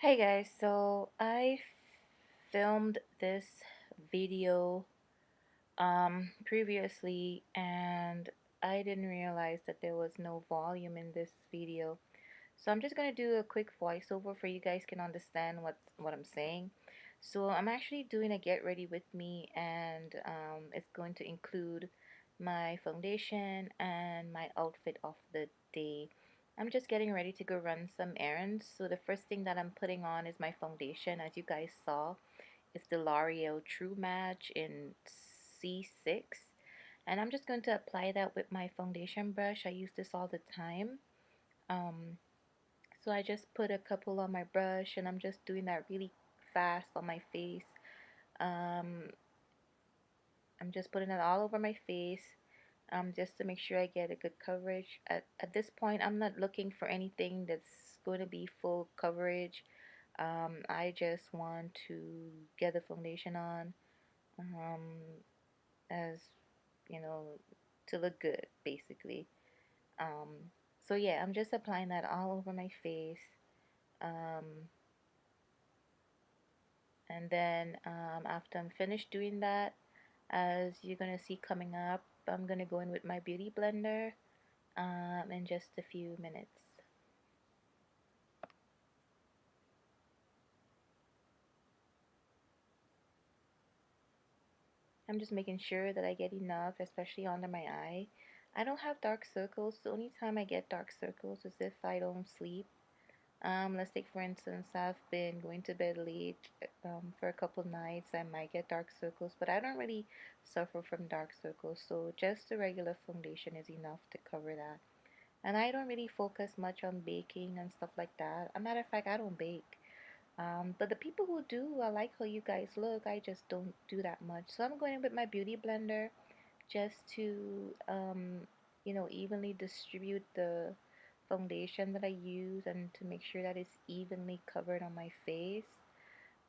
Hey guys, so I filmed this video previously and I didn't realize that there was no volume in this video. So I'm just gonna do a quick voiceover for you guys can understand what I'm saying. So I'm actually doing a get ready with me and it's going to include my foundation and my outfit of the day. I'm just getting ready to go run some errands. So the first thing that I'm putting on is my foundation. As you guys saw, it's the L'Oreal True Match in C6. And I'm just going to apply that with my foundation brush. I use this all the time. Um, so I just put a couple on my brush and I'm just doing that really fast on my face. Um, I'm just putting it all over my face just to make sure I get a good coverage. At this point, I'm not looking for anything that's going to be full coverage. I just want to get the foundation on as, you know, to look good, basically. So yeah, I'm just applying that all over my face. Um, and then after I'm finished doing that, as you're gonna see coming up, I'm gonna go in with my beauty blender in just a few minutes. I'm just making sure that I get enough, especially under my eye. I don't have dark circles. The only time I get dark circles is if I don't sleep. Let's take for instance, I've been going to bed late for a couple nights. I might get dark circles, but I don't really suffer from dark circles. So just the regular foundation is enough to cover that. And I don't really focus much on baking and stuff like that. A matter of fact, I don't bake. But the people who do, I like how you guys look. I just don't do that much. So I'm going in with my beauty blender just to, evenly distribute the foundation that I use and to make sure that it's evenly covered on my face.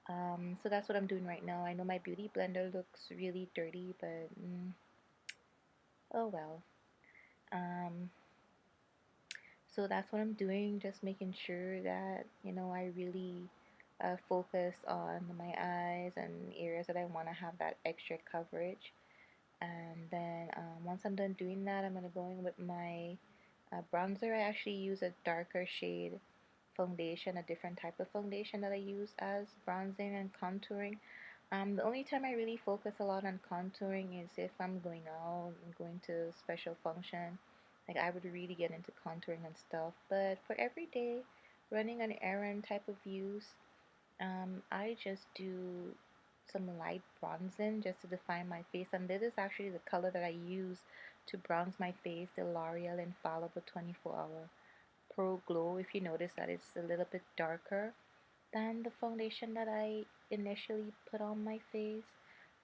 So that's what I'm doing right now. I know my beauty blender looks really dirty, but oh well. Um, So that's what I'm doing, just making sure that, I really focus on my eyes and areas that I want to have that extra coverage. And then once I'm done doing that, I'm going to go in with my bronzer. I actually use a darker shade foundation, a different type of foundation that I use as bronzing and contouring. The only time I really focus a lot on contouring is if I'm going out and going to a special function. Like I would really get into contouring and stuff. But for everyday running an errand type of use, I just do some light bronzing just to define my face. And this is actually the color that I use to bronze my face, the L'Oreal Infallible 24-Hour Pro Glow. If you notice that it's a little bit darker than the foundation that I initially put on my face.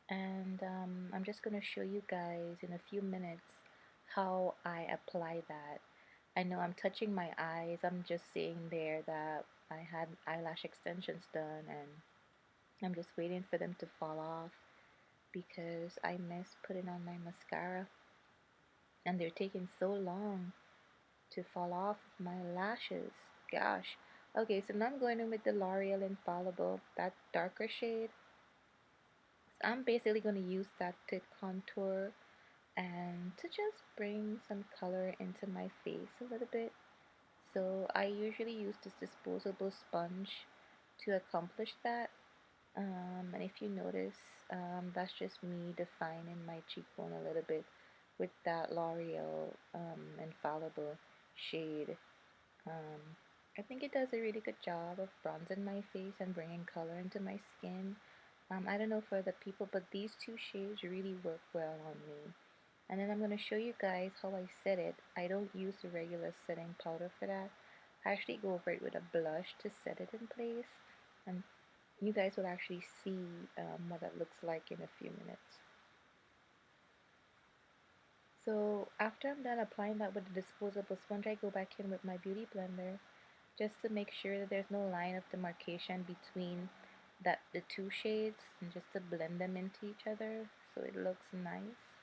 And I'm just going to show you guys in a few minutes how I apply that. I know I'm touching my eyes. I'm just saying there that I had eyelash extensions done and I'm just waiting for them to fall off because I missed putting on my mascara and they're taking so long to fall off of my lashes. Gosh. Okay, so now I'm going in with the L'Oreal Infallible, that darker shade. So I'm basically going to use that to contour and to just bring some color into my face a little bit. So I usually use this disposable sponge to accomplish that. And if you notice, that's just me defining my cheekbone a little bit with that L'Oreal Infallible shade. Um, I think it does a really good job of bronzing my face and bringing color into my skin. I don't know for other people, but these two shades really work well on me. And then I'm going to show you guys how I set it. I don't use the regular setting powder for that. I actually go over it with a blush to set it in place. And you guys will actually see what that looks like in a few minutes. So after I'm done applying that with the disposable sponge, I go back in with my beauty blender just to make sure that there's no line of demarcation between the two shades and just to blend them into each other so it looks nice.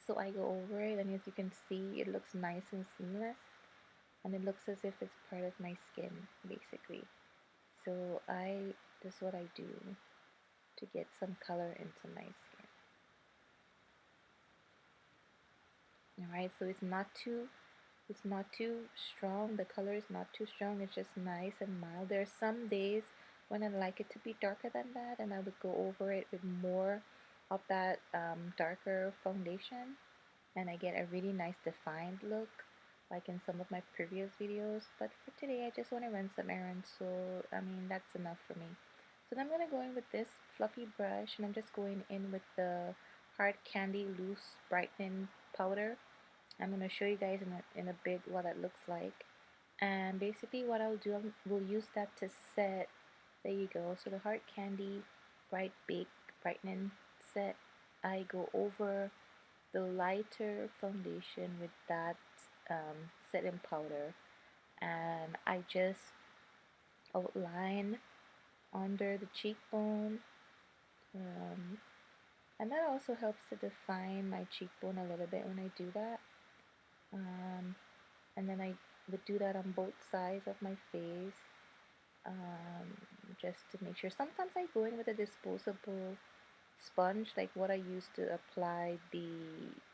So I go over it and as you can see it looks nice and seamless and it looks as if it's part of my skin basically. So this is what I do to get some color into my skin. Alright, so it's not too strong. The color is not too strong. It's just nice and mild. There are some days when I like it to be darker than that, and I would go over it with more of that darker foundation, and I get a really nice defined look, like in some of my previous videos. But for today, I just want to run some errands, so I mean that's enough for me. So then I'm gonna go in with this fluffy brush, and I'm just going in with the Hard Candy Loose Brightening Powder. I'm going to show you guys in a bit what that looks like. And basically what I'll do, we'll use that to set, there you go. So the Hard Candy Bright Bake Brightening Set, I go over the lighter foundation with that setting powder. And I just outline under the cheekbone. Um, and that also helps to define my cheekbone a little bit when I do that. Um, and then I would do that on both sides of my face, just to make sure. Sometimes I go in with a disposable sponge, like what I use to apply the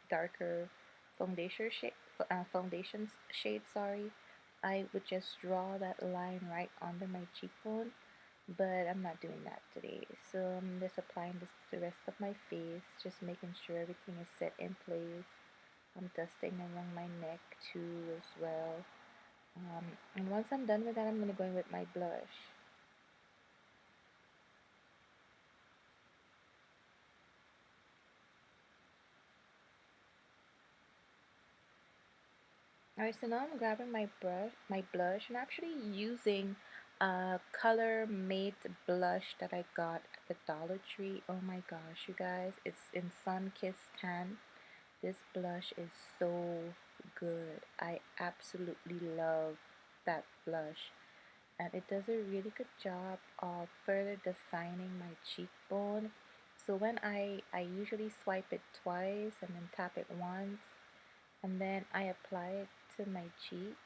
darker foundation shade. Sorry, I would just draw that line right under my cheekbone, but I'm not doing that today. So I'm just applying this to the rest of my face, just making sure everything is set in place. I'm dusting along my neck too as well. And once I'm done with that, I'm going to go in with my blush. Alright, so now I'm grabbing my blush, and actually using a color made blush that I got at the Dollar Tree. Oh my gosh, you guys, it's in Sun Kissed Tan. This blush is so good. I absolutely love that blush. And it does a really good job of further defining my cheekbone. So when I usually swipe it twice and then tap it once, and then I apply it to my cheek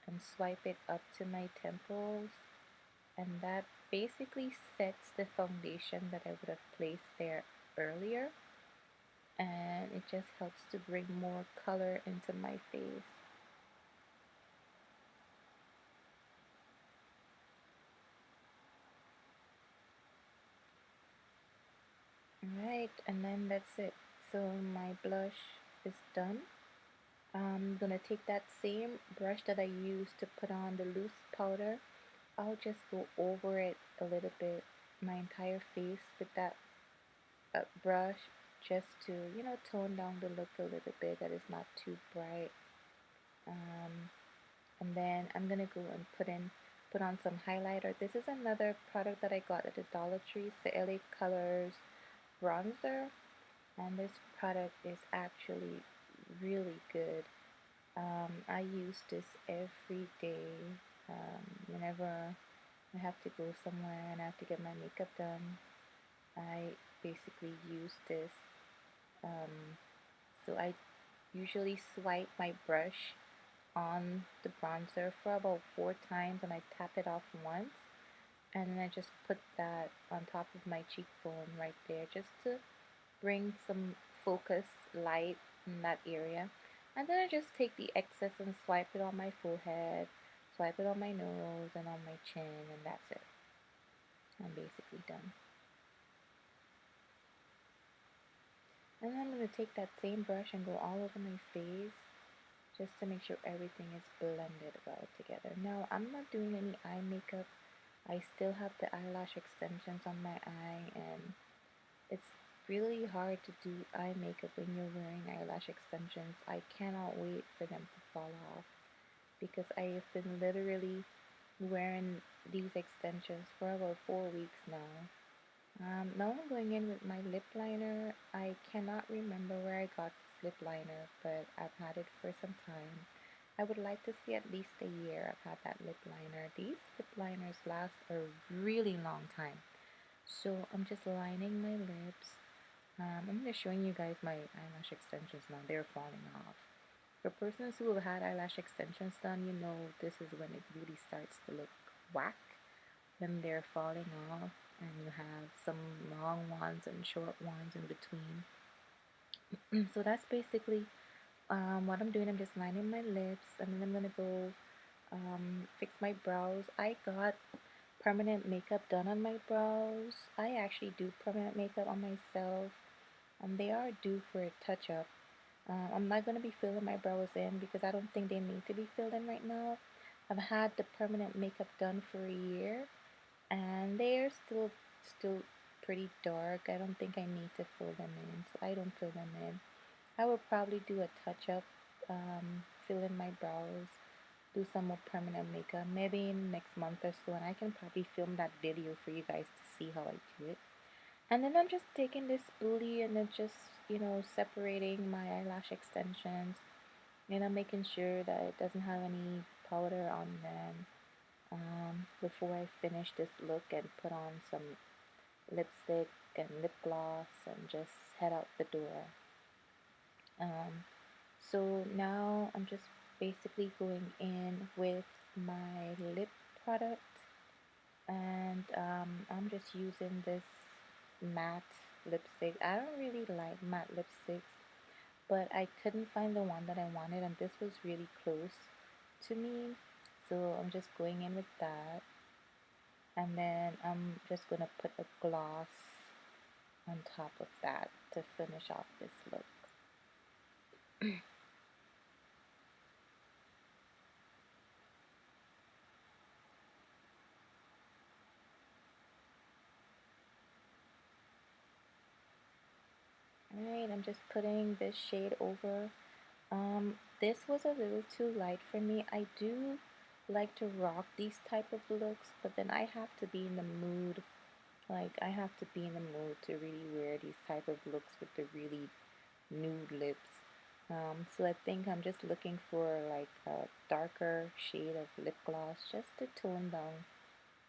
and swipe it up to my temples, and that basically sets the foundation that I would have placed there earlier, and it just helps to bring more color into my face. Alright, and then that's it. So my blush is done. I'm gonna take that same brush that I used to put on the loose powder. I'll just go over it a little bit, my entire face with that brush, just to, tone down the look a little bit, that is not too bright. And then I'm gonna go and put on some highlighter. This is another product that I got at the Dollar Tree. It's the LA Colors bronzer, and this product is actually really good. I use this every day. Whenever I have to go somewhere and I have to get my makeup done, I basically use this. Um, so I usually swipe my brush on the bronzer for about 4 times, and I tap it off once, and then I just put that on top of my cheekbone right there, just to bring some focus light in that area. And then I just take the excess and swipe it on my forehead, swipe it on my nose and on my chin, and that's it. I'm basically done. And then I'm going to take that same brush and go all over my face, just to make sure everything is blended well together. Now, I'm not doing any eye makeup. I still have the eyelash extensions on my eye, and it's really hard to do eye makeup when you're wearing eyelash extensions. I cannot wait for them to fall off, because I have been literally wearing these extensions for about 4 weeks now. Now I'm going in with my lip liner. I cannot remember where I got this lip liner, but I've had it for some time. I would like to see at least a year I've had that lip liner. These lip liners last a really long time. So I'm just lining my lips. I'm just showing you guys my eyelash extensions now. They're falling off. For persons who have had eyelash extensions done, you know this is when it really starts to look whack. when they're falling off, and you have some long ones and short ones in between. So that's basically what I'm doing. I'm just lining my lips, and then I'm gonna go fix my brows. I got permanent makeup done on my brows. I actually do permanent makeup on myself, and they are due for a touch up. I'm not going to be filling my brows in because I don't think they need to be filled in right now. I've had the permanent makeup done for a year, and they're still pretty dark. I don't think I need to fill them in, so I don't fill them in. I will probably do a touch up, fill in my brows, do some more permanent makeup, maybe in next month or so, and I can probably film that video for you guys to see how I do it. And then I'm just taking this spoolie and then just, separating my eyelash extensions, making sure that it doesn't have any powder on them, before I finish this look and put on some lipstick and lip gloss and just head out the door. So now I'm just basically going in with my lip product, and I'm just using this matte lipstick. I don't really like matte lipsticks, but I couldn't find the one that I wanted, and this was really close to me, so I'm just going in with that, and then I'm just gonna put a gloss on top of that to finish off this look. Alright, I'm just putting this shade over. This was a little too light for me. I do like to rock these type of looks, but then I have to be in the mood. Like, I have to be in the mood to really wear these type of looks with the really nude lips. So I think I'm just looking for like a darker shade of lip gloss just to tone down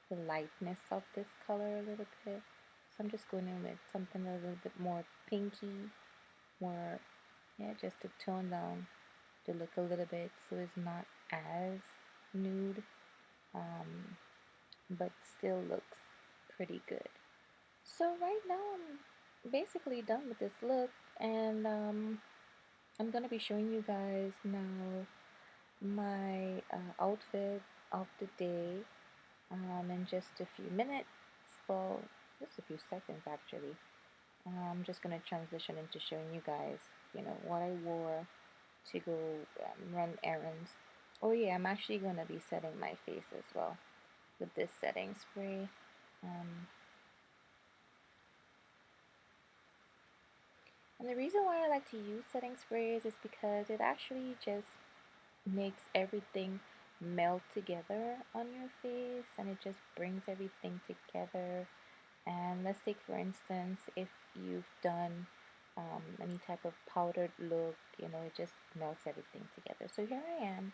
the lightness of this color a little bit. So I'm just going in with something a little bit more pinky, more, yeah, just to tone down the look a little bit so it's not as nude, um, but still looks pretty good. So right now I'm basically done with this look, and I'm gonna be showing you guys now my outfit of the day in just a few minutes. Well, just a few seconds actually. I'm just gonna transition into showing you guys, what I wore to go run errands. Oh yeah, I'm actually gonna be setting my face as well with this setting spray. Um, and the reason why I like to use setting sprays is because it actually just makes everything melt together on your face, and it just brings everything together. And let's take for instance, if you've done any type of powdered look, it just melts everything together. So here I am.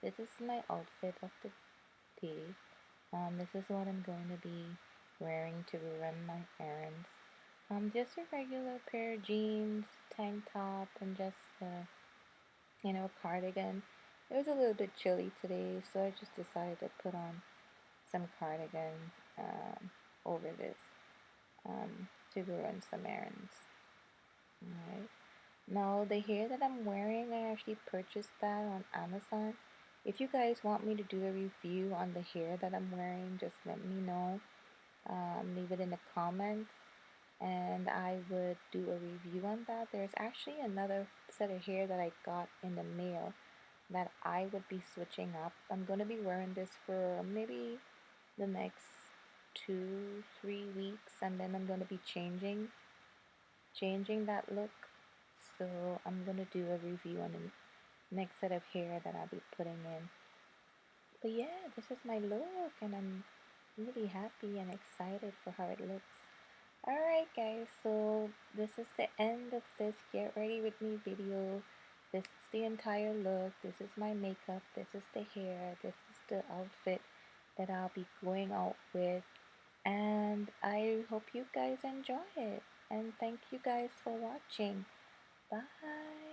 This is my outfit of the day. This is what I'm going to be wearing to run my errands. Just a regular pair of jeans, tank top, and just a cardigan. It was a little bit chilly today, so I just decided to put on some cardigan over this to go run some errands. Alright. Now the hair that I'm wearing, I actually purchased that on Amazon. If you guys want me to do a review on the hair that I'm wearing, just let me know. Leave it in the comments, and I would do a review on that. There's actually another set of hair that I got in the mail that I would be switching up. I'm going to be wearing this for maybe the next 2-3 weeks, and then I'm going to be changing that look. So I'm going to do a review on the next set of hair that I'll be putting in. But yeah, this is my look, and I'm really happy and excited for how it looks. Alright guys, so this is the end of this get ready with me video. This is the entire look. This is my makeup. This is the hair. This is the outfit that I'll be going out with. And I hope you guys enjoy it. And thank you guys for watching. Bye.